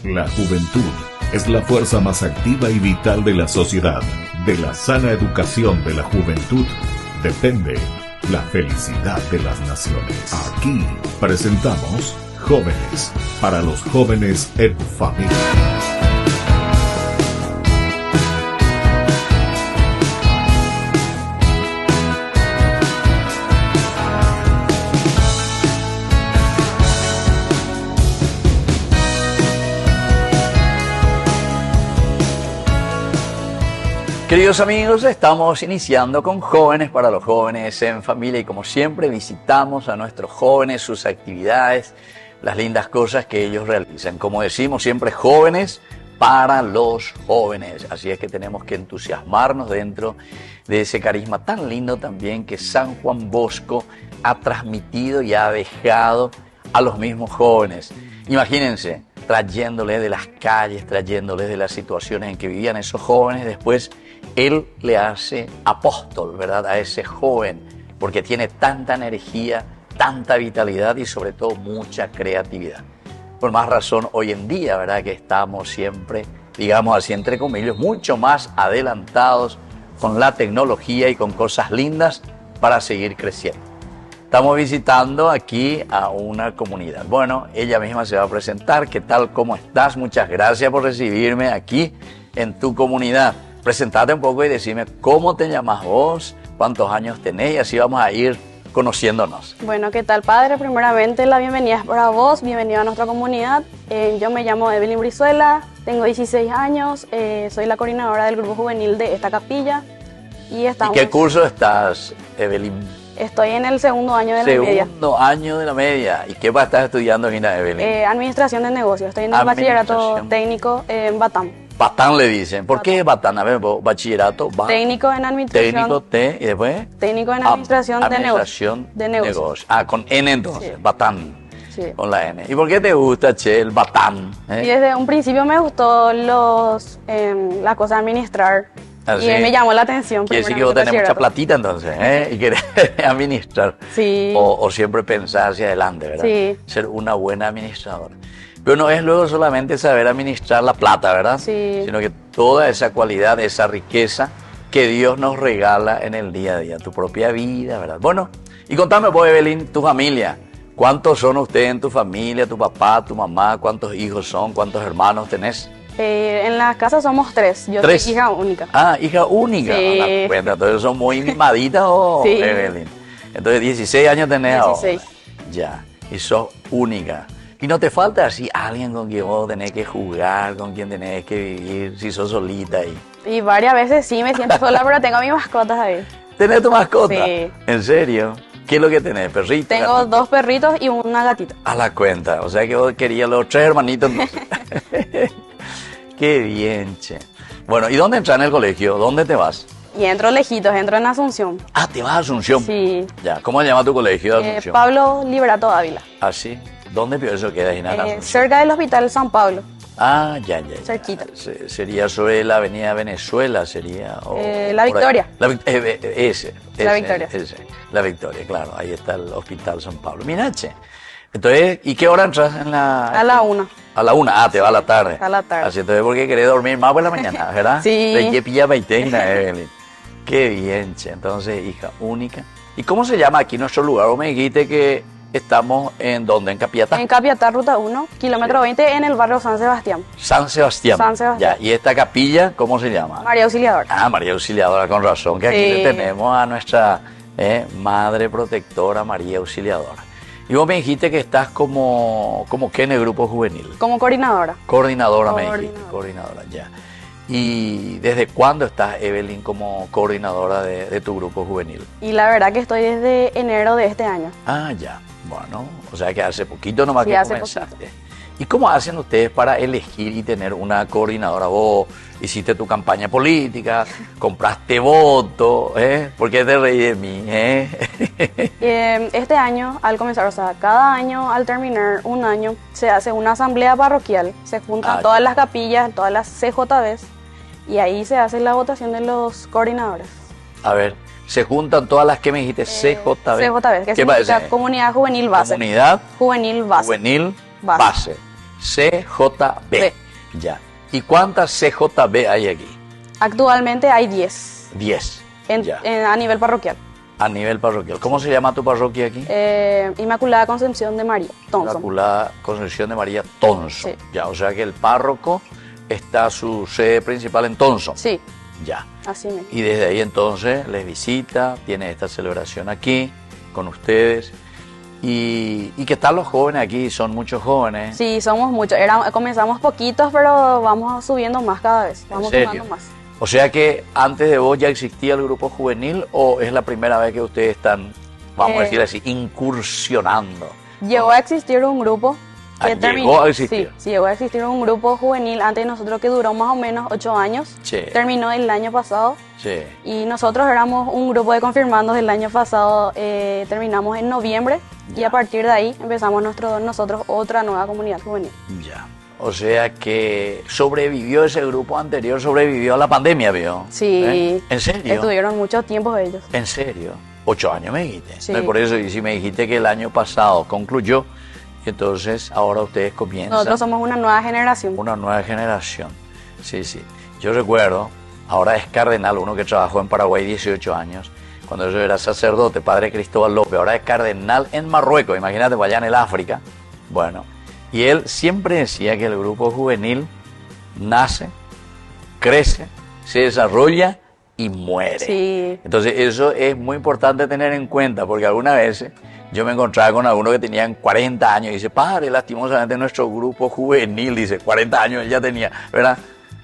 La juventud es la fuerza más activa y vital de la sociedad. De la sana educación de la juventud depende la felicidad de las naciones. Aquí presentamos Jóvenes, para los jóvenes en familia. Queridos amigos, estamos iniciando con Jóvenes para los jóvenes en familia y como siempre visitamos a nuestros jóvenes, sus actividades, las lindas cosas que ellos realizan. Como decimos siempre, jóvenes para los jóvenes. Así es que tenemos que entusiasmarnos dentro de ese carisma tan lindo también que San Juan Bosco ha transmitido y ha dejado a los mismos jóvenes. Imagínense, trayéndoles de las calles, trayéndoles de las situaciones en que vivían esos jóvenes, después él le hace apóstol, ¿verdad?, a ese joven, porque tiene tanta energía, tanta vitalidad y sobre todo mucha creatividad. Por más razón, hoy en día, ¿verdad?, que estamos siempre, digamos así, entre comillas, mucho más adelantados con la tecnología y con cosas lindas para seguir creciendo. Estamos visitando aquí a una comunidad. Bueno, ella misma se va a presentar. ¿Qué tal? ¿Cómo estás? Muchas gracias por recibirme aquí en tu comunidad. Presentate un poco y decime cómo te llamas vos, cuántos años tenés y así vamos a ir conociéndonos. Bueno, ¿qué tal, padre? Primeramente, la bienvenida es para vos, bienvenido a nuestra comunidad. Yo me llamo Evelyn Brizuela, tengo 16 años, soy la coordinadora del grupo juvenil de esta capilla. ¿Y qué curso estás, Evelyn? Estoy en el segundo año de la media. Segundo año de la media. ¿Y qué estás estudiando, Gina, Evelyn? Administración de negocios. Estoy en el bachillerato técnico en Batán. Batán le dicen. ¿Por qué Batán? A ver, bachillerato. Técnico en administración. Técnico, ¿y después? Técnico en administración de negocios. Administración de negocios. Ah, con N entonces, sí. Batán. Sí. Con la N. ¿Y por qué te gusta, che, el Batán? Y desde un principio me gustó las cosas de administrar. ¿Ah, sí? Y me llamó la atención. Quiere decir que vos tenés mucha platita entonces, ¿eh? Y querés administrar. Sí. O siempre pensar hacia adelante, ¿verdad? Sí. Ser una buena administradora. Pero no es luego solamente saber administrar la plata, ¿verdad? Sí. Sino que toda esa cualidad, esa riqueza que Dios nos regala en el día a día, tu propia vida, ¿verdad? Bueno, y contame vos, Evelyn, tu familia. ¿Cuántos son ustedes en tu familia? ¿Tu papá, tu mamá? ¿Cuántos hijos son? ¿Cuántos hermanos tenés? En la casa somos tres. Yo ¿Tres? soy hija única. Ah, hija única. Sí. Ah, cuenta, entonces son muy mimaditas, ¿o, sí. Evelyn? Entonces 16 años tenés 16. ahora. Ya, y sos única. ¿Y no te falta así alguien con quien vos tenés que jugar, con quien tenés que vivir, si sos solita ahí? Y varias veces sí me siento sola, pero tengo a mis mascotas ahí. ¿Tenés tu mascota? Sí. ¿En serio? ¿Qué es lo que tenés? ¿Perrito? Tengo gatito? 2 perritos y una gatita. A la cuenta, o sea que vos querías los 3 hermanitos entonces. Qué bien, che. Bueno, ¿y dónde entras en el colegio? ¿Dónde te vas? Y entro lejitos, entro en Asunción. Ah, ¿te vas a Asunción? Sí. Ya, ¿cómo se llama tu colegio de Asunción? Pablo Liberato Ávila. ¿Ah, sí? ¿Dónde eso queda, Gina? Cerca del Hospital San Pablo. Ah, ya. Cerquita. Sería sobre la Avenida Venezuela, sería. La Victoria. La Victoria. La Victoria, claro. Ahí está el Hospital San Pablo. Mira, che. Entonces, ¿y qué hora entras en la...? A la 1. A la 1, te va a la tarde. A la tarde. Así, entonces, ¿por qué querés dormir más por la mañana, verdad? Sí. ¿De qué pilla Gina, Evelyn? Qué bien, che. Entonces, hija única. ¿Y cómo se llama aquí nuestro lugar? Vos me dijiste que estamos en ¿dónde? ¿En Capiatá? En Capiatá, ruta 1, kilómetro 20, en el barrio San Sebastián. San Sebastián. San Sebastián. Ya, ¿y esta capilla cómo se llama? María Auxiliadora. Ah, María Auxiliadora, con razón, que aquí Sí. le tenemos a nuestra Madre Protectora María Auxiliadora. Y vos me dijiste que estás como ¿qué en el grupo juvenil? Como coordinadora. Coordinadora, me dijiste. Coordinadora, ya. ¿Y desde cuándo estás, Evelyn, como coordinadora de tu grupo juvenil? Y la verdad que estoy desde enero de este año. Ah, ya. Bueno, o sea que hace poquito nomás Sí, que hace comenzaste. poquito. ¿Y cómo hacen ustedes para elegir y tener una coordinadora? Vos hiciste tu campaña política, compraste votos, ¿eh? ¿Por qué te reí de mí? Este año, al comenzar, o sea, cada año, al terminar un año, se hace una asamblea parroquial. Se juntan todas las capillas, todas las CJBs, y ahí se hace la votación de los coordinadores. A ver, se juntan todas las que me dijiste, CJB. CJB, que ¿Qué significa parece? Comunidad Juvenil Base. Comunidad Juvenil Base. Juvenil Base. CJB. B. Ya. ¿Y cuántas CJB hay aquí? Actualmente hay 10 10. Ya. a nivel parroquial. A nivel parroquial. ¿Cómo se llama tu parroquia aquí? Inmaculada Concepción de María, Thompson. Inmaculada Concepción de María, Thompson. Sí. Ya, o sea que el párroco está su sede principal en Thompson. Sí, Ya. así mismo. Y desde ahí entonces les visita, tiene esta celebración aquí con ustedes. ¿Y qué tal los jóvenes aquí? Son muchos jóvenes. Sí, somos muchos. Comenzamos poquitos, pero vamos subiendo más cada vez. Vamos serio? sumando más. O sea que antes de vos ya existía el grupo juvenil o es la primera vez que ustedes están, vamos a decir así, incursionando. Llegó a existir un grupo que llegó a existir. Sí, llegó a existir un grupo juvenil antes de nosotros que duró más o menos 8 años. Sí. Terminó el año pasado. Sí. Y nosotros éramos un grupo de confirmandos del año pasado. Terminamos en noviembre y a partir de ahí empezamos nosotros otra nueva comunidad juvenil. Ya. O sea que sobrevivió ese grupo anterior, sobrevivió a la pandemia, ¿vio? Sí. ¿En serio? Estuvieron mucho tiempo ellos. ¿En serio? 8 años me dijiste. Sí. No, y por eso, y si me dijiste que el año pasado concluyó, entonces ahora ustedes comienzan. Nosotros somos una nueva generación. Una nueva generación. Sí, sí. Yo recuerdo, ahora es cardenal, uno que trabajó en Paraguay 18 años, cuando yo era sacerdote, padre Cristóbal López, ahora es cardenal en Marruecos, imagínate, allá en el África. Bueno, y él siempre decía que el grupo juvenil nace, crece, se desarrolla y muere. Sí. Entonces eso es muy importante tener en cuenta, porque algunas veces yo me encontraba con algunos que tenían 40 años y dice, padre, lastimosamente nuestro grupo juvenil, dice, 40 años él ya tenía, ¿verdad?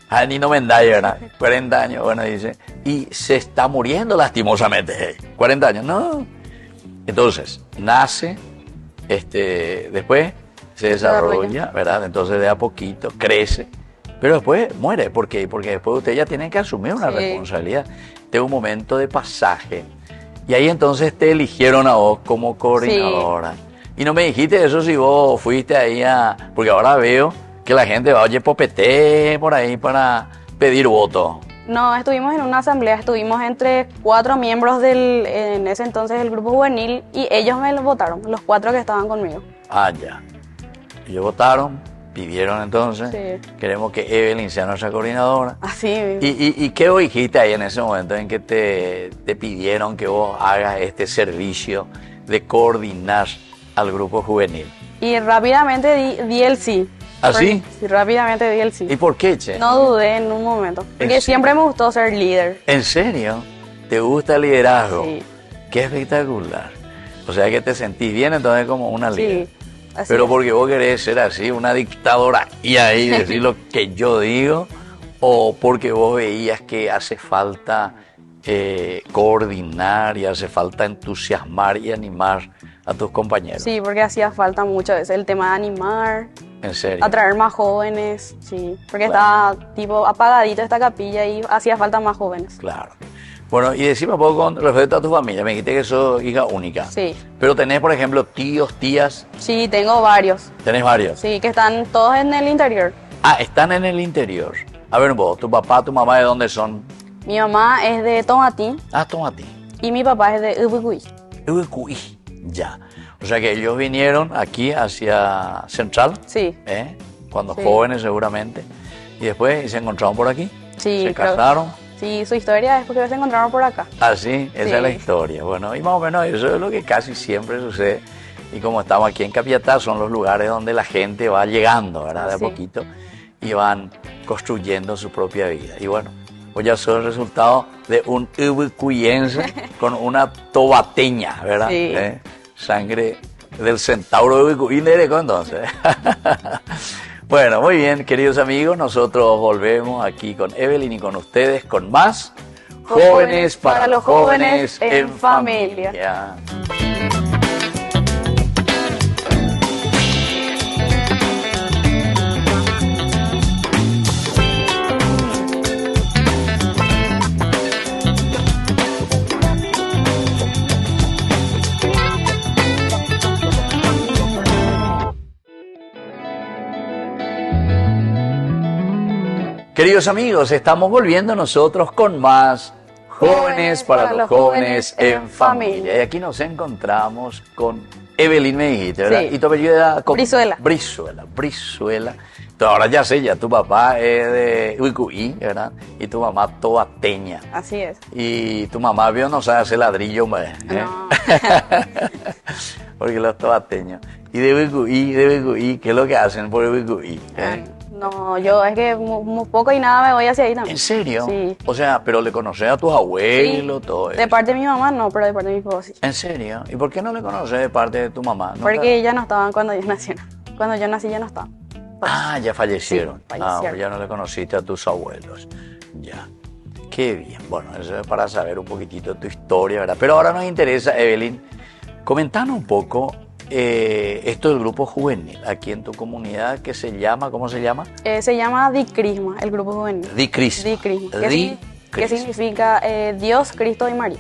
A Nino Menday, ¿verdad? 40 años, bueno, dice, y se está muriendo lastimosamente, 40 años, no. Entonces, nace, después se desarrolla, ¿verdad? Entonces de a poquito crece, pero después muere. ¿Por qué? Porque después ustedes ya tienen que asumir una responsabilidad. Este es un momento de pasaje. Y ahí entonces te eligieron a vos como coordinadora. Sí. Y no me dijiste eso si vos fuiste ahí porque ahora veo que la gente va, oye, popete por ahí para pedir voto. No, estuvimos en una asamblea, estuvimos entre 4 miembros en ese entonces del grupo juvenil y ellos me lo votaron, los 4 que estaban conmigo. Ah, ya. Ellos votaron, pidieron entonces, sí. Queremos que Evelyn sea nuestra coordinadora. Así mismo. ¿Y qué vos dijiste ahí en ese momento en que te pidieron que vos hagas este servicio de coordinar al grupo juvenil? Y rápidamente di el sí. ¿Ah, sí? Sí, rápidamente di el sí. ¿Y por qué, che? No dudé en un momento, porque siempre me gustó ser líder. ¿En serio? ¿Te gusta el liderazgo? Sí. Qué espectacular. O sea que te sentís bien entonces como una líder. Sí. Así pero es. porque vos querés ser así, una dictadora, y ahí decir lo que yo digo, o porque vos veías que hace falta coordinar y hace falta entusiasmar y animar a tus compañeros. Sí, porque hacía falta muchas veces el tema de animar, ¿En serio? atraer más jóvenes, sí, porque Claro. estaba tipo apagadito esta capilla y hacía falta más jóvenes. Claro. Bueno, y decime un poco con respecto a tu familia. Me dijiste que sos hija única. Sí. Pero tenés, por ejemplo, tíos, tías. Sí, tengo varios, Tenés varios. sí, que están todos en el interior. Ah, están en el interior. A ver vos, tu papá, tu mamá, ¿de dónde son? Mi mamá es de Tomatí Ah, Tomatí. y mi papá es de Ubucuy. Uy, ya. O sea que ellos vinieron aquí hacia Central. Sí. Cuando Sí. jóvenes seguramente. Y después se encontraron por aquí. Sí, Se creo- casaron. Sí, su historia es porque se encontraron por acá. Así, esa Sí. es la historia. Bueno, y más o menos eso es lo que casi siempre sucede. Y como estamos aquí en Capiatá, son los lugares donde la gente va llegando, ¿verdad? De a Sí. poquito. Y van construyendo su propia vida. Y bueno, pues ya son el resultado de un ubucuyense con una tobateña, ¿verdad? Sí. Sangre del centauro de Ubucuy, entonces. Bueno, muy bien, queridos amigos, nosotros volvemos aquí con Evelyn y con ustedes con más Jóvenes para los jóvenes en familia. Queridos amigos, estamos volviendo nosotros con más Jóvenes para los jóvenes en familia. Y aquí nos encontramos con Evelyn me dijiste, ¿verdad? Sí. Y tu apellido era... Brizuela. Brizuela. Entonces, ahora ya sé, ya tu papá es de Uicuí, ¿verdad? Y tu mamá tobateña. Así es. Y tu mamá vio no sabe hacer ladrillo, hombre. No. Porque los tobateños. Y de Uicuí, ¿qué es lo que hacen por Uicuí? No, yo es que muy poco y nada me voy hacia ahí también. ¿En serio? Sí. O sea, pero le conoces a tus abuelos, Sí. todo eso. De parte de mi mamá no, pero de parte de mi papá sí. ¿En serio? ¿Y por qué no le conoces de parte de tu mamá? ¿No Porque te- ellas no estaban cuando ellos nacieron. Cuando yo nací ya no estaban. Ah, ya fallecieron. Sí, fallecieron. Ya no le conociste a tus abuelos. Ya. Qué bien. Bueno, eso es para saber un poquitito tu historia, ¿verdad? Pero ahora nos interesa, Evelyn, comentanos un poco esto del grupo juvenil aquí en tu comunidad que se llama, ¿cómo se llama? Se llama Dicrisma, el grupo juvenil. Dicrisma. Dicrisma. Di ¿Qué Crisma. significa Dios, Cristo y María?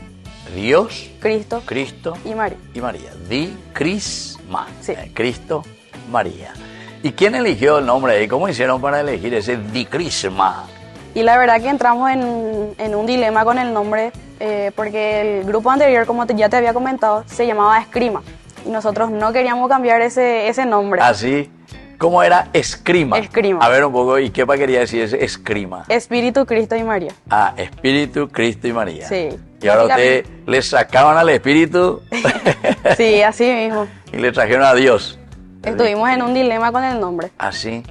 Dios, Cristo Cristo y María. y María. Di Crisma. Sí. Cristo, María. ¿Y quién eligió el nombre ahí? ¿Cómo hicieron para elegir ese Di Crisma? Y la verdad que entramos en un dilema con el nombre, porque el grupo anterior, como ya te había comentado, se llamaba Escrima. Y nosotros no queríamos cambiar ese nombre. Así, ¿cómo era? Escrima. Escrima. A ver un poco, ¿y qué quería decir ese escrima? Espíritu, Cristo y María. Ah, Espíritu, Cristo y María. Sí. Y ahora ustedes le sacaban al Espíritu Sí, así mismo. y le trajeron a Dios. Estuvimos en un dilema con el nombre. Así.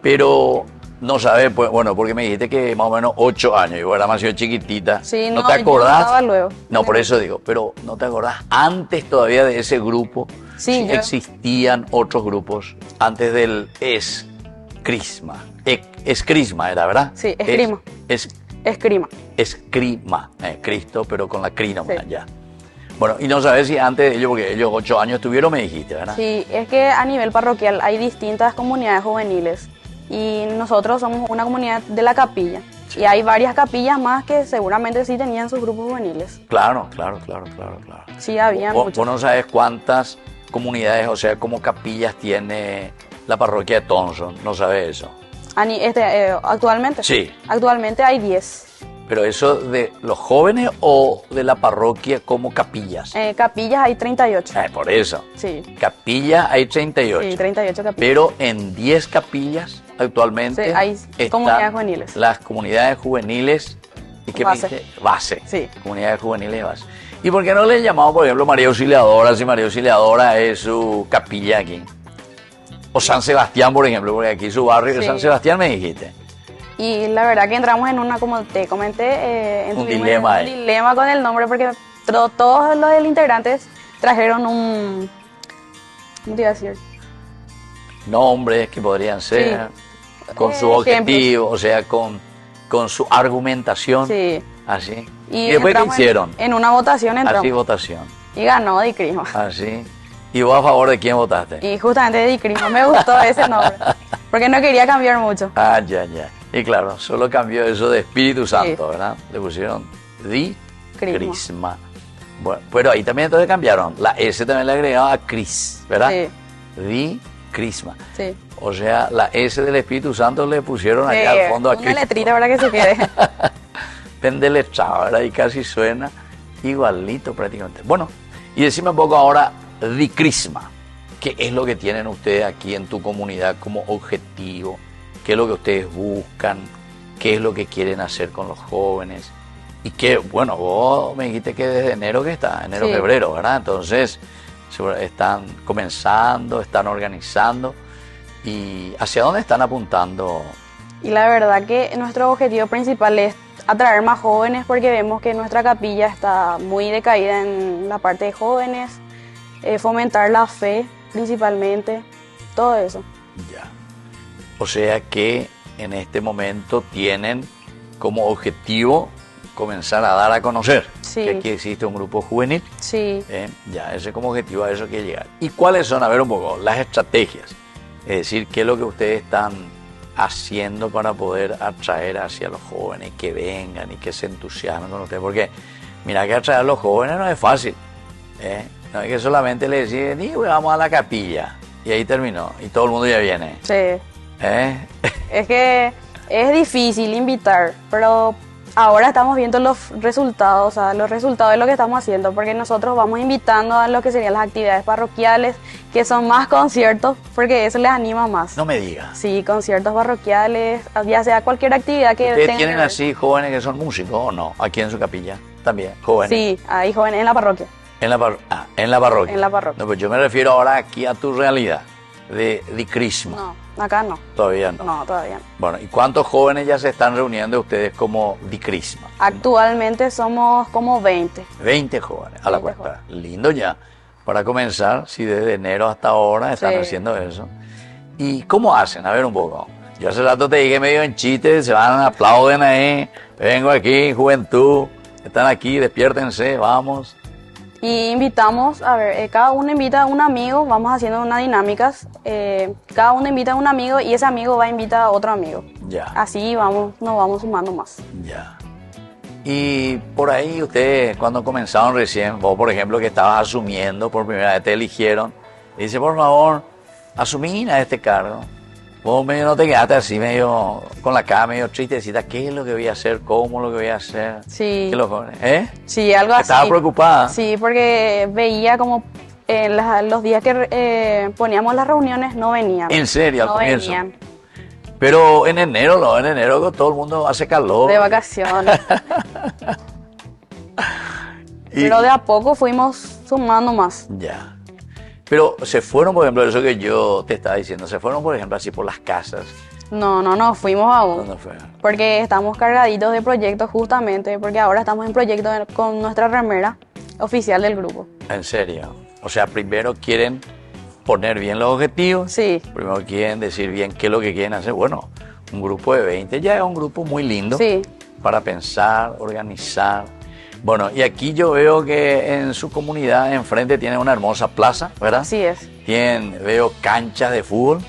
Pero no sabes, pues, bueno, porque me dijiste que más o menos 8 años, yo era más chiquitita. Sí, ¿No no, te yo acordás? estaba luego. No, por eso digo, pero ¿no te acordás antes todavía de ese grupo? Sí, yo- Existían otros grupos antes del Escrisma. Escrisma era, ¿verdad? Sí, Escrima. Escrima. Escrima, Cristo, pero con la cri nomás, Sí. ya. Bueno, y no sabes si antes de ellos, porque ellos 8 años tuvieron, me dijiste, ¿verdad? Sí, es que a nivel parroquial hay distintas comunidades juveniles y nosotros somos una comunidad de la capilla. Sí. Y hay varias capillas más que seguramente sí tenían sus grupos juveniles. Claro. Sí, había Vos muchos. no sabes cuántas comunidades, o sea, como capillas tiene la parroquia de Thompson, no sabes eso. Actualmente. Sí. Actualmente hay 10. Pero eso de los jóvenes o de la parroquia como capillas. Capillas hay 38. Por eso. Sí. Capilla hay 38. Sí, 38 capillas. Pero en 10 capillas actualmente Sí, hay están comunidades juveniles. Las comunidades juveniles. ¿Y qué Base. me dijiste? Base. Sí. Comunidades juveniles de base. ¿Y por qué no le llamamos, por ejemplo, María Auxiliadora, si María Auxiliadora es su capilla aquí? O San Sebastián, por ejemplo, porque aquí su barrio es Sí. San Sebastián, me dijiste. Y la verdad que entramos en una, como te comenté, Un estuvimos en dilema ahí. dilema con el nombre porque todos los integrantes trajeron ¿cómo te iba a decir? Nombres que podrían ser con su Ejemplos. objetivo, o sea, con su argumentación. Sí. Así. ¿Y después qué entramos hicieron? En una votación entramos. Así votación. Y ganó Dicrisma. Así. ¿Y vos a favor de quién votaste? Y justamente Dicrisma me gustó ese nombre. Porque no quería cambiar mucho. Ah, ya. Y claro, solo cambió eso de Espíritu Santo, ¿verdad? Le pusieron Di Crisma. Bueno, pero ahí también entonces cambiaron. La S también le agregaron a Cris, ¿verdad? Sí. Di Crisma. Sí. O sea, la S del Espíritu Santo le pusieron allá al fondo a una Cristo. letrita para que se quede. Pendeletrado, ¿verdad? Y casi suena igualito prácticamente. Bueno, y decime un poco ahora Di Crisma. ¿Qué es lo que tienen ustedes aquí en tu comunidad como objetivo? ¿Qué es lo que ustedes buscan? ¿Qué es lo que quieren hacer con los jóvenes? Y que, bueno, vos me dijiste que desde enero que está, enero, Sí. febrero, ¿verdad? Entonces, están comenzando, están organizando. ¿Y hacia dónde están apuntando? Y la verdad que nuestro objetivo principal es atraer más jóvenes porque vemos que nuestra capilla está muy decaída en la parte de jóvenes, fomentar la fe principalmente, todo eso. Ya. O sea que en este momento tienen como objetivo comenzar a dar a conocer Sí. que aquí existe un grupo juvenil. Sí, Ya, ese como objetivo a eso que llegar. ¿Y cuáles son, a ver un poco, las estrategias? Es decir, ¿qué es lo que ustedes están haciendo para poder atraer hacia los jóvenes, que vengan y que se entusiasmen con ustedes? Porque mira que atraer a los jóvenes no es fácil. No es que solamente le decir, vamos a la capilla. Y ahí terminó. Y todo el mundo ya viene. sí. ¿Eh? Es que es difícil invitar, pero ahora estamos viendo los resultados, o sea, los resultados de lo que estamos haciendo, porque nosotros vamos invitando a lo que serían las actividades parroquiales, que son más conciertos, porque eso les anima más. No me digas. Sí, conciertos parroquiales, ya sea cualquier actividad que ¿Ustedes tenga tienen que ver. así jóvenes que son músicos o no? Aquí en su capilla también, jóvenes. Sí, hay jóvenes en la parroquia. En la en la parroquia. En la parroquia. No, pues yo me refiero ahora aquí a tu realidad de Crisma. No, acá no. Todavía no. No, todavía no. Bueno, ¿y cuántos jóvenes ya se están reuniendo ustedes como Dicrisma? Actualmente somos como 20. 20 jóvenes a la 20 cuenta. Lindo ya. Para comenzar, si desde enero hasta ahora están Sí. haciendo eso. ¿Y cómo hacen? A ver un poco. Yo hace rato te dije medio en chiste, se van, aplauden ahí. Vengo aquí, juventud. Están aquí, despiértense, vamos. Y invitamos, a ver, cada uno invita a un amigo, vamos haciendo unas dinámicas. Cada uno invita a un amigo y ese amigo va a invitar a otro amigo. Ya. Así vamos, nos vamos sumando más. Ya. Y por ahí ustedes, cuando comenzaron recién, vos por ejemplo que estabas asumiendo, por primera vez te eligieron, dice, por favor, asumí a este cargo. Vos medio no te quedaste así, medio con la cara, medio tristecita, ¿qué es lo que voy a hacer? ¿Cómo lo que voy a hacer? Sí. ¿Qué lo ¿eh? Sí, algo así. ¿Estaba preocupada? Sí, porque veía como los días que poníamos las reuniones no venían. ¿En serio? Al No comienzo. venían. Pero en enero, no, en enero todo el mundo hace calor. De vacaciones. Y- Pero de a poco fuimos sumando más. Ya. Pero se fueron, por ejemplo, eso que yo te estaba diciendo, se fueron, por ejemplo, así por las casas. No, fuimos aún. ¿Dónde fue? Porque estamos cargaditos de proyectos justamente, porque ahora estamos en proyecto con nuestra remera oficial del grupo. En serio. O sea, primero quieren poner bien los objetivos. Sí. Primero quieren decir bien qué es lo que quieren hacer. Bueno, un grupo de 20 ya es un grupo muy lindo Sí. para pensar, organizar. Bueno, y aquí yo veo que en su comunidad enfrente tienen una hermosa plaza, ¿verdad? Así es. Veo canchas de fútbol.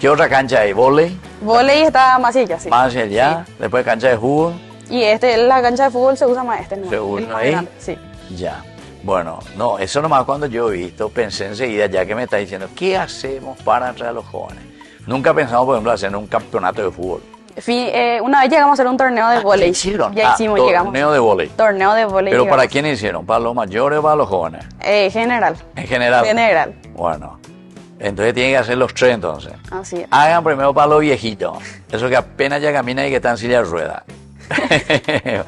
¿Qué otra cancha hay? ¿Vóley? Voley está más allá, sí. Más hacia allá. Después cancha de fútbol. Y la cancha de fútbol se usa más ¿no? ¿Se usa El más ahí? grande, sí. Ya. Bueno, no, eso nomás cuando yo he visto, pensé enseguida, ya que me está diciendo, ¿qué hacemos para atraer a los jóvenes? Nunca pensamos, por ejemplo, hacer un campeonato de fútbol. Una vez llegamos a hacer un torneo de ¿Qué voley. hicieron? Ya hicimos, llegamos. Torneo de vóley. Torneo de voley. ¿Pero para llegamos. quién hicieron? ¿Para los mayores o para los jóvenes? General. En general. General. Bueno, entonces tienen que hacer los tres entonces. Así es. Hagan primero para los viejitos, esos que apenas ya caminan y que están en silla de ruedas.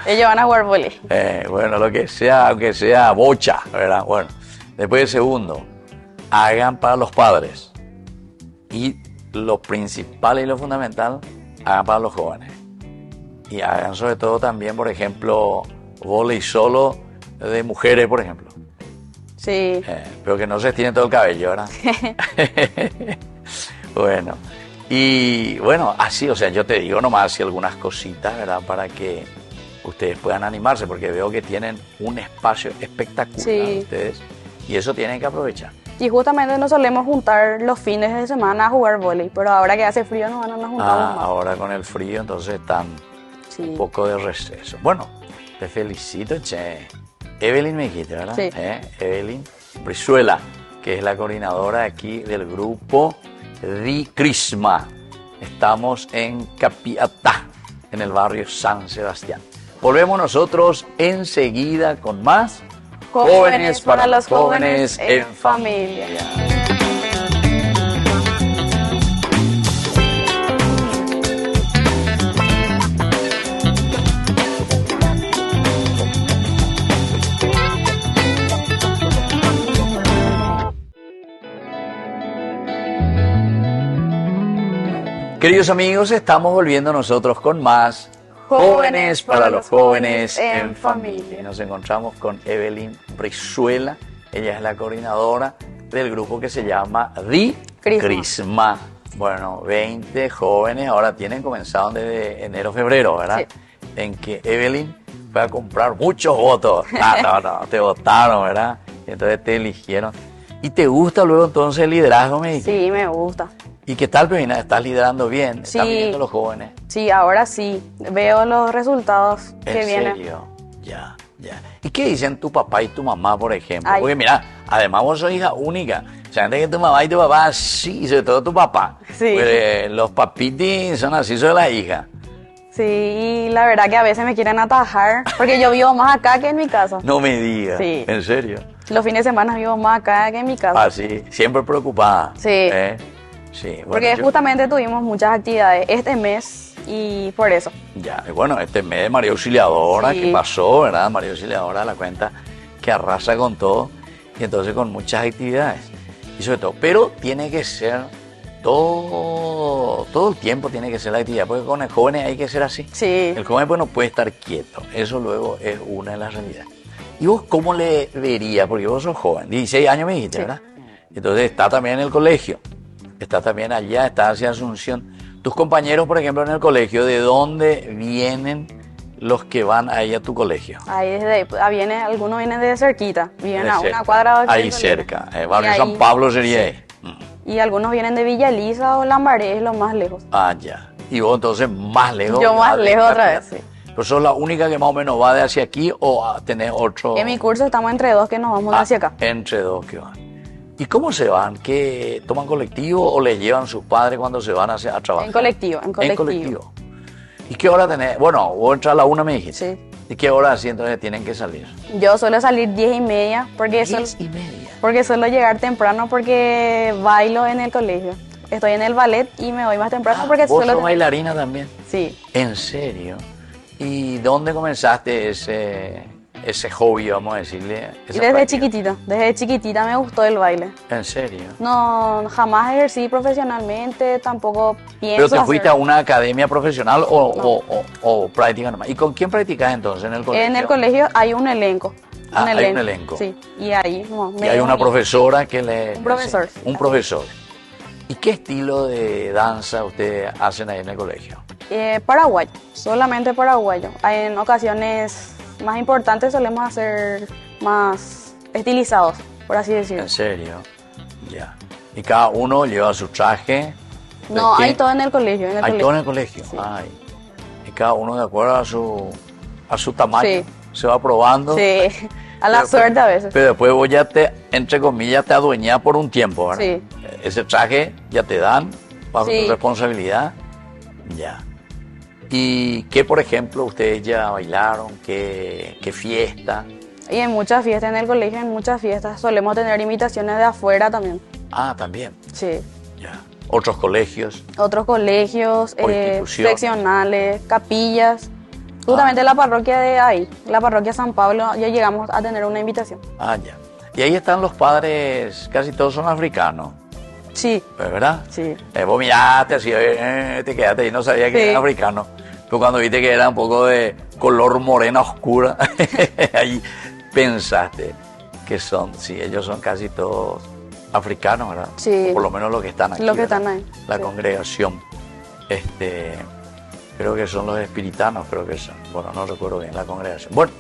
Ellos van a jugar voley. Bueno, lo que sea, aunque sea bocha, ¿verdad? Bueno, después el segundo, hagan para los padres. Y lo principal y lo fundamental, hagan para los jóvenes. Y hagan sobre todo también, por ejemplo, vóley solo de mujeres, por ejemplo. Sí. Pero que no se estiren todo el cabello, ¿verdad? Bueno, y bueno, así, o sea, yo te digo nomás así algunas cositas, ¿verdad? Para que ustedes puedan animarse, porque veo que tienen un espacio espectacular Sí. ustedes, y eso tienen que aprovechar. Y justamente nos solemos juntar los fines de semana a jugar volei, pero ahora que hace frío no nos juntamos más. Ahora con el frío, entonces están Sí. un poco de receso. Bueno, te felicito, che. Evelyn me dijiste, ¿verdad? Sí. Evelyn Brizuela, que es la coordinadora aquí del grupo Di Crisma. Estamos en Capiatá, en el barrio San Sebastián. Volvemos nosotros enseguida con más Jóvenes para los jóvenes en familia. Queridos amigos, estamos volviendo nosotros con más Jóvenes para los jóvenes en familia. Y nos encontramos con Evelyn Brizuela. Ella es la coordinadora del grupo que se llama Di Crisma. Crisma. Bueno, 20 jóvenes ahora tienen comenzado desde enero, febrero, ¿verdad? Sí. En que Evelyn fue a comprar muchos votos. No, te votaron, ¿verdad? Y entonces te eligieron. ¿Y te gusta luego entonces el liderazgo, me dijiste? Sí, me gusta. ¿Y qué tal, Pevina? ¿Estás liderando bien? ¿Están Sí. viendo los jóvenes? Sí, ahora sí. Veo los resultados que ¿En vienen. serio? Ya. ¿Y qué dicen tu papá y tu mamá, por ejemplo? Ay. Porque mira, además vos sos hija única. O sea, antes que tu mamá y tu papá, sí, y sobre todo tu papá. Sí. Porque los papitis son así, son las hijas. Sí, y la verdad que a veces me quieren atajar, porque yo vivo más acá que en mi casa. No me digas. Sí. ¿En serio? Los fines de semana vivo más acá que en mi casa. Ah, sí. Siempre preocupada. Sí. Sí. Bueno, Porque justamente tuvimos muchas actividades este mes y por eso. Ya, y bueno, este mes de María Auxiliadora, Sí. que pasó, ¿verdad? María Auxiliadora, la cuenta que arrasa con todo, y entonces con muchas actividades. Y sobre todo, pero tiene que ser todo el tiempo tiene que ser la actividad, porque con el joven hay que ser así. Sí. El joven pues no puede estar quieto, eso luego es una de las realidades. ¿Y vos cómo le verías? Porque vos sos joven, 16 años me dijiste, Sí. ¿verdad? Entonces está también en el colegio, está también allá, está hacia Asunción. Tus compañeros, por ejemplo, en el colegio, ¿de dónde vienen los que van ahí a tu colegio? Ahí algunos vienen de cerquita, viven De a cerca. una cuadra de aquí Ahí del colegio. cerca, barrio Y San ahí- Pablo sería ahí. Y algunos vienen de Villa Elisa o Lambaré, es lo más lejos. Ah, ya. Y vos entonces más lejos. Yo más vas de lejos acá, otra vez, sí. ¿Pero sos la única que más o menos va de hacia aquí o tenés otro? En mi curso estamos entre dos que nos vamos hacia acá. Entre dos que van. ¿Y cómo se van? ¿Qué, toman colectivo o les llevan sus padres cuando se van a trabajar? En colectivo, en colectivo. En colectivo. ¿Y qué hora tenés? Bueno, vos entras a la 1 me dijiste. Sí. ¿Y qué hora así entonces tienen que salir? Yo suelo salir 10:30 porque 10:30. porque suelo llegar temprano porque bailo en el colegio. Estoy en el ballet y me voy más temprano porque ¿Vos suelo sos bailarina también? Sí. ¿En serio? ¿Y dónde comenzaste ese hobby, vamos a decirle? Y esa desde práctica? chiquitita me gustó el baile. ¿En serio? No, jamás ejercí profesionalmente, tampoco pienso ¿Pero te fuiste a una academia profesional o práctica nomás? ¿Y con quién practicas entonces en el colegio? En el colegio hay un elenco. Ah, hay un elenco. Sí, y ahí no, Y hay una profesora que le... Un profesor. enseña. Un profesor. ¿Y qué estilo de danza ustedes hacen ahí en el colegio? Paraguayo, solamente paraguayo. En ocasiones más importantes solemos hacer más estilizados, por así decirlo. ¿En serio? Ya. ¿Y cada uno lleva su traje? No, ¿De hay qué? todo en el colegio. Hay todo en el colegio. Sí. Ay. Y cada uno de acuerdo a su tamaño. Sí. Se va probando. Sí, a la Pero- suerte a veces. Pero después vos ya entre comillas, te adueñás por un tiempo, ¿verdad? Sí. Ese traje ya te dan bajo Sí. tu responsabilidad. Ya. ¿Y qué, por ejemplo, ustedes ya bailaron? ¿Qué fiesta? Y en muchas fiestas, en el colegio, en muchas fiestas, solemos tener invitaciones de afuera también. Ah, también. Sí. Ya. Otros colegios. Otros colegios, O instituciones. seccionales, capillas. Justamente la parroquia de ahí, la parroquia San Pablo, ya llegamos a tener una invitación. Ah, ya. Y ahí están los padres, casi todos son africanos, Sí, ¿verdad? sí. Vos miraste así, te quedaste y no sabía que Sí. era africano. Pero cuando viste que era un poco de color morena oscura, ahí pensaste que son, sí, ellos son casi todos africanos, ¿verdad? Sí. O por lo menos los que están aquí. Los que ¿verdad? están ahí, La sí. congregación. Creo que son los espiritanos, creo que son. Bueno, no recuerdo bien la congregación. Bueno,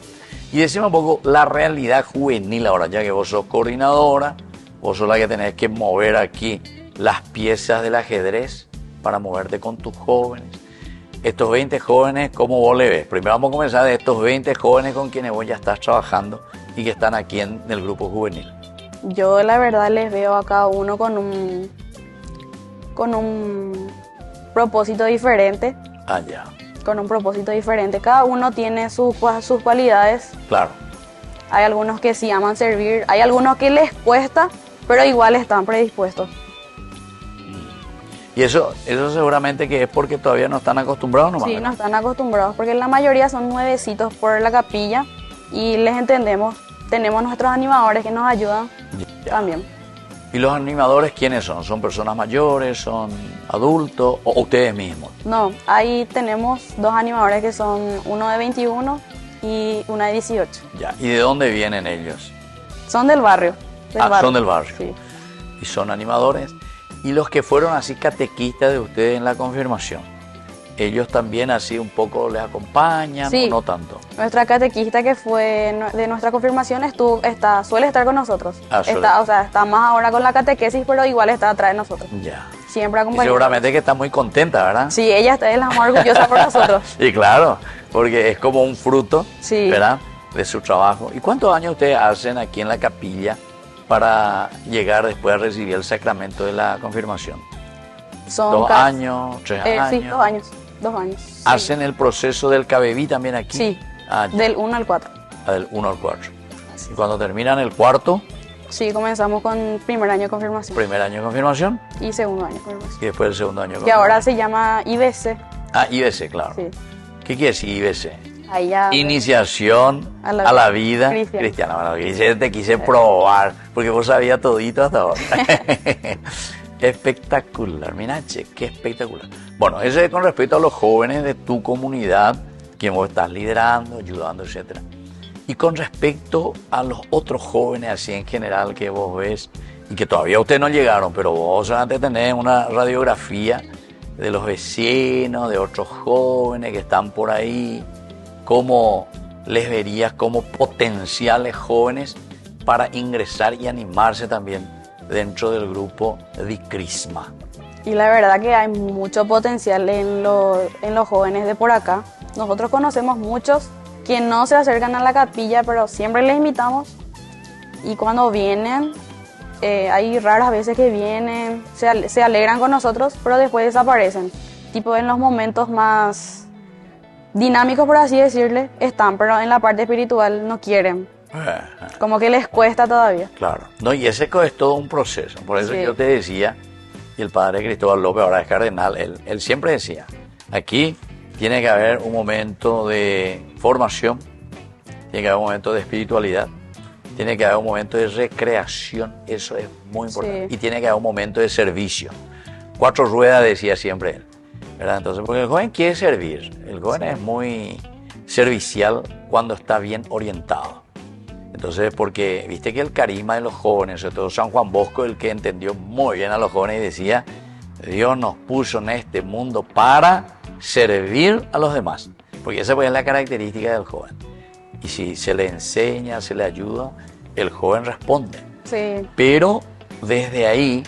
y decime un poco la realidad juvenil ahora, ya que vos sos coordinadora, vos sos la que tenés que mover aquí las piezas del ajedrez para moverte con tus jóvenes. Estos 20 jóvenes, ¿cómo vos le ves? Primero vamos a comenzar de estos 20 jóvenes con quienes vos ya estás trabajando y que están aquí en el grupo juvenil. Yo la verdad les veo a cada uno con un propósito diferente, Ah, ya, con un propósito diferente. Cada uno tiene sus cualidades. claro. Hay algunos que sí aman servir, hay algunos que les cuesta, pero igual están predispuestos. Y eso seguramente que es porque todavía no están acostumbrados nomás. Sí, ¿verdad? no están acostumbrados, porque la mayoría son nuevecitos por la capilla y les entendemos. Tenemos nuestros animadores que nos ayudan Ya. también. ¿Y los animadores quiénes son? ¿Son personas mayores? ¿Son adultos? ¿O ustedes mismos? No, ahí tenemos dos animadores que son uno de 21 y una de 18. Ya. ¿Y de dónde vienen ellos? Son del barrio. Son del barrio. Sí. Y son animadores. ¿Y los que fueron así catequistas de ustedes en la confirmación? ¿Ellos también así un poco les acompañan Sí. o no tanto? Nuestra catequista que fue de nuestra confirmación suele estar con nosotros. Ah, suele. Está más ahora con la catequesis, pero igual está atrás de nosotros. Ya. Siempre Y acompañando. seguramente que está muy contenta, ¿verdad? Sí, ella es la más orgullosa por nosotros. Y claro, porque es como un fruto, Sí. ¿verdad? De su trabajo. ¿Y cuántos años ustedes hacen aquí en la capilla para llegar después a recibir el sacramento de la confirmación? Son 2 casi- años, 3 años. Sí, 2 años. 2 años. Sí. ¿Hacen el proceso del KBB también aquí? Sí, Ah, ya. del 1 al 4. Del 1 al 4. Y cuando terminan el cuarto, Sí, comenzamos con primer año de confirmación primer año de confirmación y segundo año de confirmación. y después el segundo año de Que ahora confirmación. se llama IBC. Ah, IBC, claro. Sí. ¿Qué quiere decir IBC? Ahí ya. Iniciación A a la la vida cristiana. cristiana. Bueno, te quise probar, porque vos sabías todito hasta ahora. Espectacular, mira, che, qué espectacular. Bueno, eso es con respecto a los jóvenes de tu comunidad, quien vos estás liderando, ayudando, etc. Y con respecto a los otros jóvenes, así en general, que vos ves, y que todavía ustedes no llegaron, pero vos antes tenés una radiografía de los vecinos, de otros jóvenes que están por ahí, ¿cómo les verías como potenciales jóvenes para ingresar y animarse también dentro del grupo de Crisma? Y la verdad que hay mucho potencial en los jóvenes de por acá. Nosotros conocemos muchos que no se acercan a la capilla, pero siempre les invitamos. Y cuando vienen, hay raras veces que vienen, se alegran con nosotros, pero después desaparecen. Tipo en los momentos más dinámicos, por así decirle, están, pero en la parte espiritual no quieren. Como que les cuesta todavía. Claro, no, y ese es todo un proceso. Por eso Sí. yo te decía, y el padre Cristóbal López, ahora es cardenal, él siempre decía, aquí tiene que haber un momento de formación, tiene que haber un momento de espiritualidad, tiene que haber un momento de recreación, eso es muy importante, Sí. y tiene que haber un momento de servicio. 4 ruedas decía siempre él, ¿verdad? Entonces, porque el joven quiere servir, el joven es muy servicial cuando está bien orientado. Entonces, porque viste que el carisma de los jóvenes, sobre todo San Juan Bosco, el que entendió muy bien a los jóvenes y decía, Dios nos puso en este mundo para servir a los demás, porque esa pues es la característica del joven. Y si se le enseña, se le ayuda, el joven responde. Sí, Pero desde ahí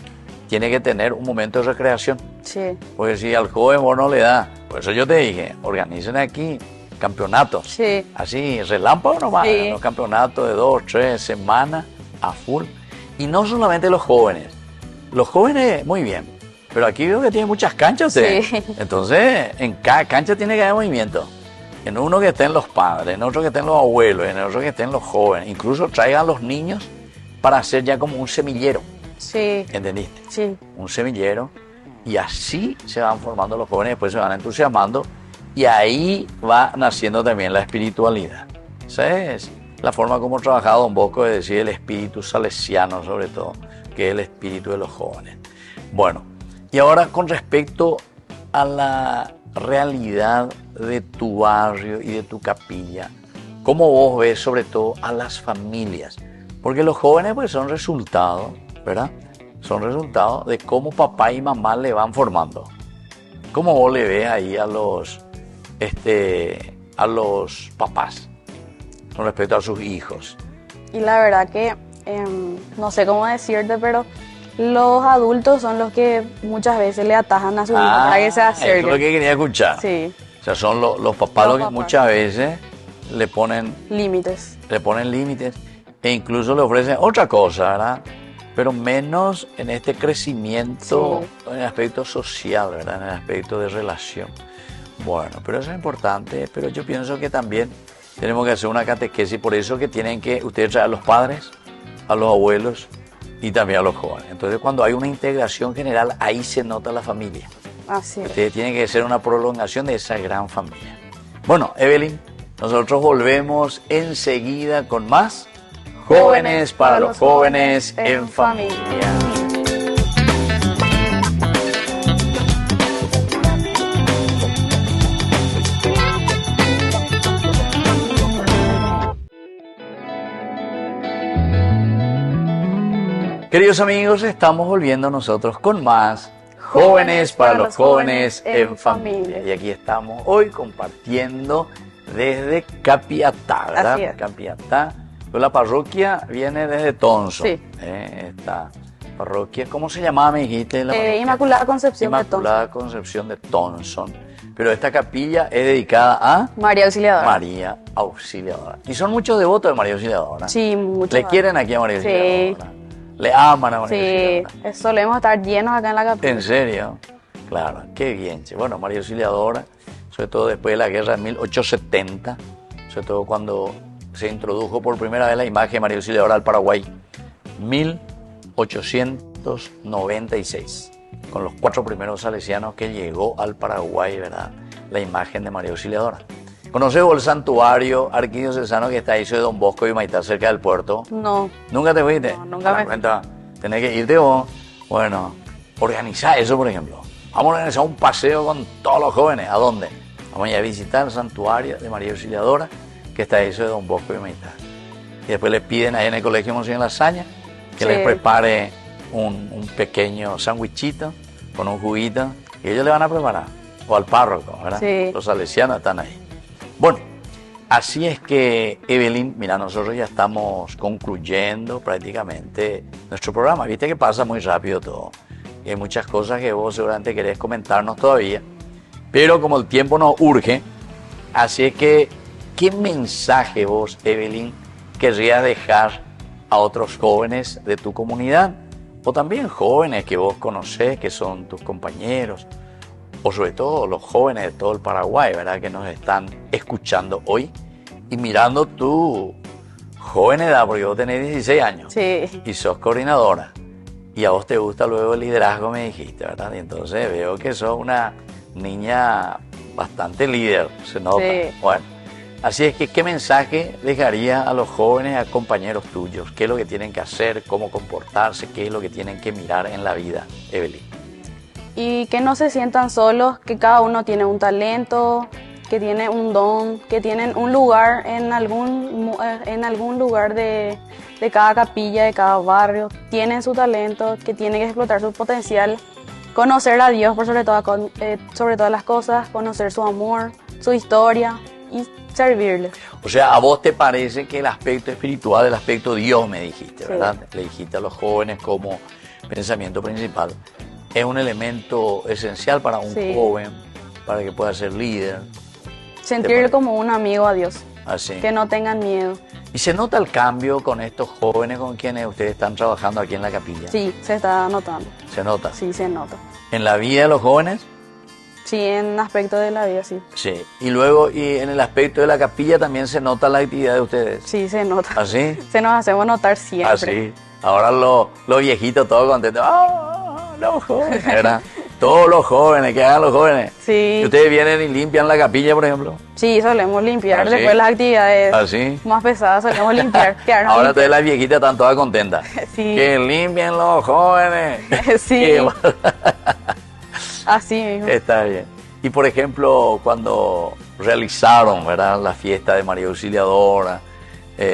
tiene que tener un momento de recreación, sí, porque si al joven vos no le da, por eso yo te dije, organicen aquí campeonatos. sí. Así, relámpago nomás, Sí. los campeonatos de 2, 3 semanas a full. Y no solamente los jóvenes muy bien, pero aquí veo que tiene muchas canchas ustedes. Sí. Entonces, en cada cancha tiene que haber movimiento. En uno que estén los padres, en otro que estén los abuelos, en otro que estén los jóvenes. Incluso traigan los niños para hacer ya como un semillero, Sí, ¿entendiste? sí, Un semillero, y así se van formando los jóvenes, después se van entusiasmando, y ahí va naciendo también la espiritualidad. Esa es la forma como ha trabajado Don Bosco, de decir el espíritu salesiano, sobre todo, que es el espíritu de los jóvenes. Bueno, y ahora con respecto a la realidad de tu barrio y de tu capilla, ¿cómo vos ves sobre todo a las familias? Porque los jóvenes pues son resultado, ¿verdad? Son resultado de cómo papá y mamá le van formando. ¿Cómo vos le ves ahí a los papás con respecto a sus hijos? y la verdad que no sé cómo decirte, pero los adultos son los que muchas veces le atajan a su hijo para que se eso es lo acerque. que quería escuchar. Sí, O sea, son los papás Los los que papás. muchas veces le ponen límites. límites e incluso le ofrecen otra cosa, ¿verdad? Pero menos en este crecimiento, Sí. en el aspecto social, ¿verdad? En el aspecto de relación. Bueno, pero eso es importante, pero yo pienso que también tenemos que hacer una catequesis, por eso que tienen que ustedes traer a los padres, a los abuelos y también a los jóvenes. Entonces, cuando hay una integración general, ahí se nota la familia. Así es. Ustedes tienen que ser una prolongación de esa gran familia. Bueno, Evelyn, nosotros volvemos enseguida con más Jóvenes para los jóvenes en familia. Queridos amigos, estamos volviendo nosotros con más Jóvenes para los jóvenes en familia. Y aquí estamos hoy compartiendo desde Capiatá, ¿verdad? Así es. Capiatá. Pero la parroquia viene desde Tonson. Sí. Esta parroquia, ¿cómo se llamaba, me dijiste? La parroquia? Inmaculada Concepción de Inmaculada Concepción de Tonson. Pero esta capilla es dedicada a María Auxiliadora. María Auxiliadora. Y son muchos devotos de María Auxiliadora. Sí, mucho. Le quieren aquí a María Sí. Auxiliadora. Le aman a María Sí, Auxiliadora. solemos estar llenos acá en la capilla. ¿En serio? Claro, qué bien. Che. Bueno, María Auxiliadora, sobre todo después de la guerra de 1870, sobre todo cuando se introdujo por primera vez la imagen de María Auxiliadora al Paraguay, 1896, con los 4 primeros salesianos que llegó al Paraguay, ¿verdad? La imagen de María Auxiliadora. ¿Conoces vos el santuario arquidiocesano que está ahí de Don Bosco y Maitá, cerca del puerto? No. ¿Nunca te fuiste? No, nunca me fui. Tenés que irte vos. Bueno, organizá eso, por ejemplo. Vamos a organizar un paseo con todos los jóvenes. ¿A dónde? Vamos a ir a visitar el santuario de María Auxiliadora, que está ahí de Don Bosco y Maitá. Y después les piden ahí en el colegio Monseñor Lasaña que les prepare un pequeño sandwichito con un juguito y ellos le van a preparar. O al párroco, ¿verdad? Sí. Los salesianos están ahí. Bueno, así es que, Evelyn, mira, nosotros ya estamos concluyendo prácticamente nuestro programa. Viste que pasa muy rápido todo. Y hay muchas cosas que vos seguramente querés comentarnos todavía. Pero como el tiempo nos urge, así es que, ¿qué mensaje vos, Evelyn, querrías dejar a otros jóvenes de tu comunidad? O también jóvenes que vos conocés, que son tus compañeros, o sobre todo los jóvenes de todo el Paraguay, ¿verdad? Que nos están escuchando hoy y mirando tu joven edad, porque vos tenés 16 años y sos coordinadora. Y a vos te gusta luego el liderazgo, me dijiste, ¿verdad? Y entonces veo que sos una niña bastante líder, se nota. Sí. Bueno, así es que, ¿qué mensaje dejaría a los jóvenes, a compañeros tuyos? ¿Qué es lo que tienen que hacer? ¿Cómo comportarse? ¿Qué es lo que tienen que mirar en la vida, Evelyn? Y que no se sientan solos, que cada uno tiene un talento, que tiene un don, que tienen un lugar en algún lugar de cada capilla, de cada barrio. Tienen su talento, que tienen que explotar su potencial, conocer a Dios por sobre todas las cosas, conocer su amor, su historia y servirle. O sea, a vos te parece que el aspecto espiritual, el aspecto Dios, me dijiste, ¿verdad? Le dijiste a los jóvenes como pensamiento principal. Es un elemento esencial para un joven, para que pueda ser líder. Sentirle como un amigo a Dios. Así. Que no tengan miedo. ¿Y se nota el cambio con estos jóvenes con quienes ustedes están trabajando aquí en la capilla? Sí, se está notando. ¿Se nota? Sí, se nota. ¿En la vida de los jóvenes? Sí, en aspecto de la vida, sí. Sí. Y luego, y en el aspecto de la capilla también se nota la actividad de ustedes. Sí, se nota. ¿Así? Se nos hacemos notar siempre. Así. Ahora los viejitos todos contentos. ¡Ah, los jóvenes! ¿Verdad? Todos los jóvenes, que hagan los jóvenes. Sí. ¿Y ustedes vienen y limpian la capilla, por ejemplo? Sí, solemos limpiar. ¿Ah, sí? Después las actividades ¿Ah, sí? más pesadas solemos limpiar. Ahora todas las viejitas están todas contentas. Sí. Que limpien los jóvenes. Sí. Así mismo. Está bien. Y por ejemplo, cuando realizaron, ¿verdad?, la fiesta de María Auxiliadora,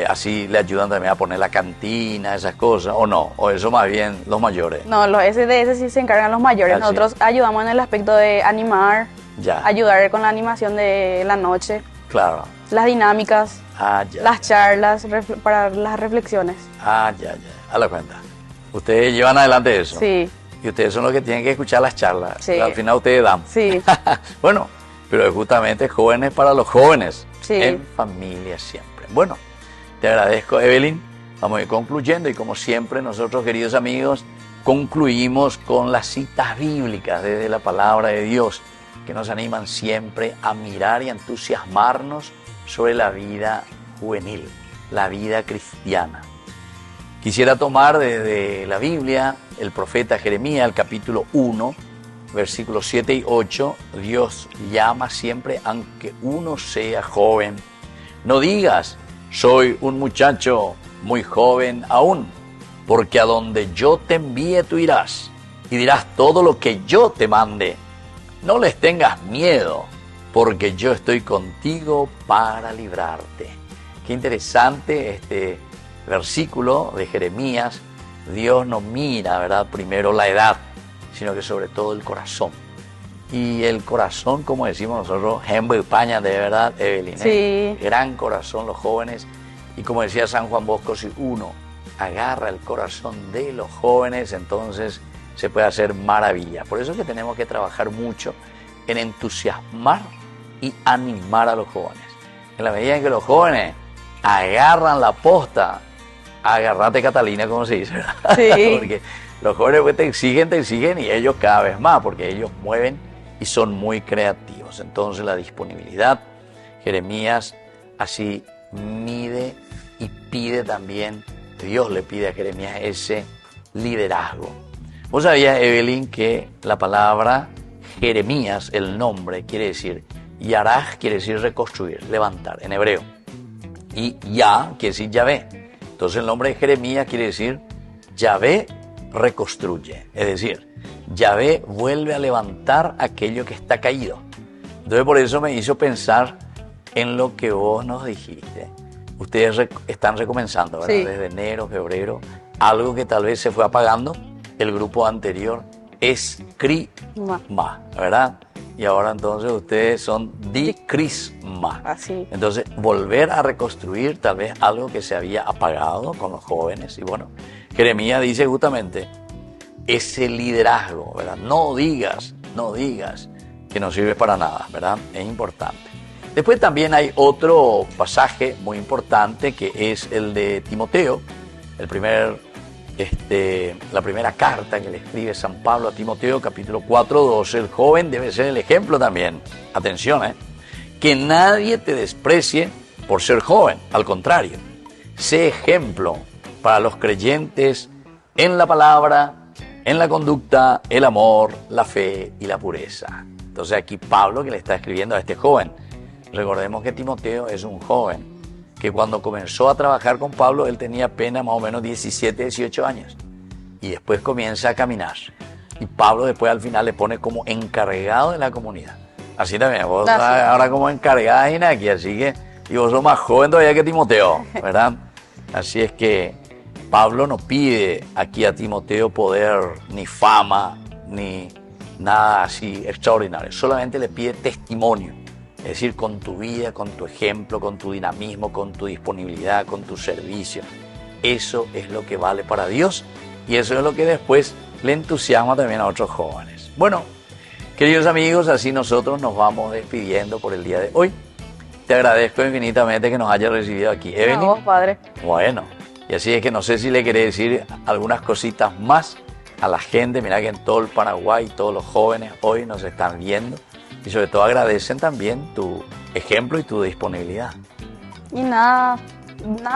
así le ayudan también a poner la cantina, esas cosas, ¿o no? ¿O eso más bien los mayores? No, los SDS sí se encargan los mayores. Ah, nosotros sí. Ayudamos en el aspecto de animar, Ya. ayudar con la animación de la noche, Claro. las dinámicas, Ah, ya. las charlas, para las reflexiones. Ah, ya. A la cuenta. Ustedes llevan adelante eso. Sí, Y ustedes son los que tienen que escuchar las charlas. Sí. Al final ustedes dan. sí, Bueno, pero es justamente jóvenes para los jóvenes. Sí. En familia siempre. Bueno, te agradezco, Evelyn. Vamos a ir concluyendo y como siempre nosotros, queridos amigos, concluimos con las citas bíblicas desde la palabra de Dios que nos animan siempre a mirar y entusiasmarnos sobre la vida juvenil, la vida cristiana. Quisiera tomar desde la Biblia el profeta Jeremías, el capítulo 1, versículos 7 y 8. Dios llama siempre aunque uno sea joven. No digas, soy un muchacho muy joven aún, porque a donde yo te envíe tú irás y dirás todo lo que yo te mande. No les tengas miedo, porque yo estoy contigo para librarte. Qué interesante este versículo de Jeremías. Dios no mira, ¿verdad?, primero la edad, sino que sobre todo el corazón. Y el corazón, como decimos nosotros, Hembo Paña, de verdad, Evelyn. Sí. Gran corazón los jóvenes. Y como decía San Juan Bosco, si uno agarra el corazón de los jóvenes, entonces se puede hacer maravillas. Por eso es que tenemos que trabajar mucho en entusiasmar y animar a los jóvenes. En la medida en que los jóvenes agarran la posta, agarrate Catalina, como se dice, ¿verdad? Sí. Porque Los jóvenes pues, te exigen y ellos cada vez más, porque ellos mueven y son muy creativos. Entonces la disponibilidad, Jeremías así mide y pide también, Dios le pide a Jeremías ese liderazgo. Vos sabías, Evelyn, que la palabra Jeremías, el nombre, quiere decir, Yaraj quiere decir reconstruir, levantar, en hebreo. Y Ya quiere decir Yahvé. Entonces el nombre de Jeremías quiere decir Yahvé reconstruye. Es decir, Yahvé vuelve a levantar aquello que está caído. Entonces por eso me hizo pensar en lo que vos nos dijiste. Ustedes están recomenzando, ¿verdad? Sí. Desde enero, febrero, algo que tal vez se fue apagando. El grupo anterior es Crisma, ¿verdad? Y ahora entonces ustedes son Crisma. Así. Entonces, volver a reconstruir tal vez algo que se había apagado con los jóvenes. Y bueno, Jeremías dice justamente ese liderazgo, ¿verdad? No digas que no sirve para nada, ¿verdad? Es importante. Después también hay otro pasaje muy importante que es el de Timoteo, la primera carta que le escribe San Pablo a Timoteo, capítulo 4:12. El joven debe ser el ejemplo también. Atención, que nadie te desprecie por ser joven. Al contrario, sé ejemplo para los creyentes en la palabra, en la conducta, el amor, la fe y la pureza. Entonces aquí Pablo que le está escribiendo a este joven. Recordemos que Timoteo es un joven que cuando comenzó a trabajar con Pablo, él tenía apenas más o menos 17, 18 años. Y después comienza a caminar. Y Pablo después al final le pone como encargado de la comunidad. Así también, vos estás ahora como encargada de Inaki, así que, y vos sos más joven todavía que Timoteo, ¿verdad? Así es que Pablo no pide aquí a Timoteo poder, ni fama, ni nada así extraordinario. Solamente le pide testimonio. Es decir, con tu vida, con tu ejemplo, con tu dinamismo, con tu disponibilidad, con tu servicio. Eso es lo que vale para Dios y eso es lo que después le entusiasma también a otros jóvenes. Bueno, queridos amigos, así nosotros nos vamos despidiendo por el día de hoy. Te agradezco infinitamente que nos hayas recibido aquí. Evelyn. No, padre. Bueno, y así es que no sé si le querés decir algunas cositas más a la gente. Mira que en todo el Paraguay, todos los jóvenes hoy nos están viendo. Y sobre todo agradecen también tu ejemplo y tu disponibilidad. Y nada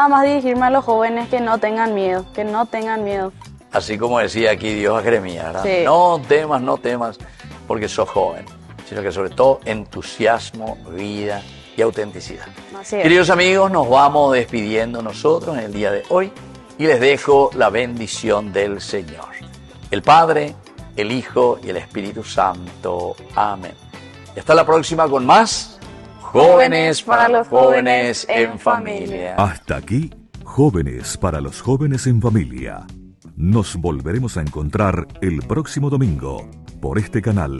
más dirigirme a los jóvenes que no tengan miedo, Así como decía aquí Dios a Jeremías, ¿verdad? Sí. No temas, porque sos joven, sino que sobre todo entusiasmo, vida y autenticidad. Así es. Queridos amigos, nos vamos despidiendo nosotros en el día de hoy y les dejo la bendición del Señor. El Padre, el Hijo y el Espíritu Santo. Amén. Y hasta la próxima con más Jóvenes para los Jóvenes en Familia. Hasta aquí, Jóvenes para los Jóvenes en Familia. Nos volveremos a encontrar el próximo domingo por este canal.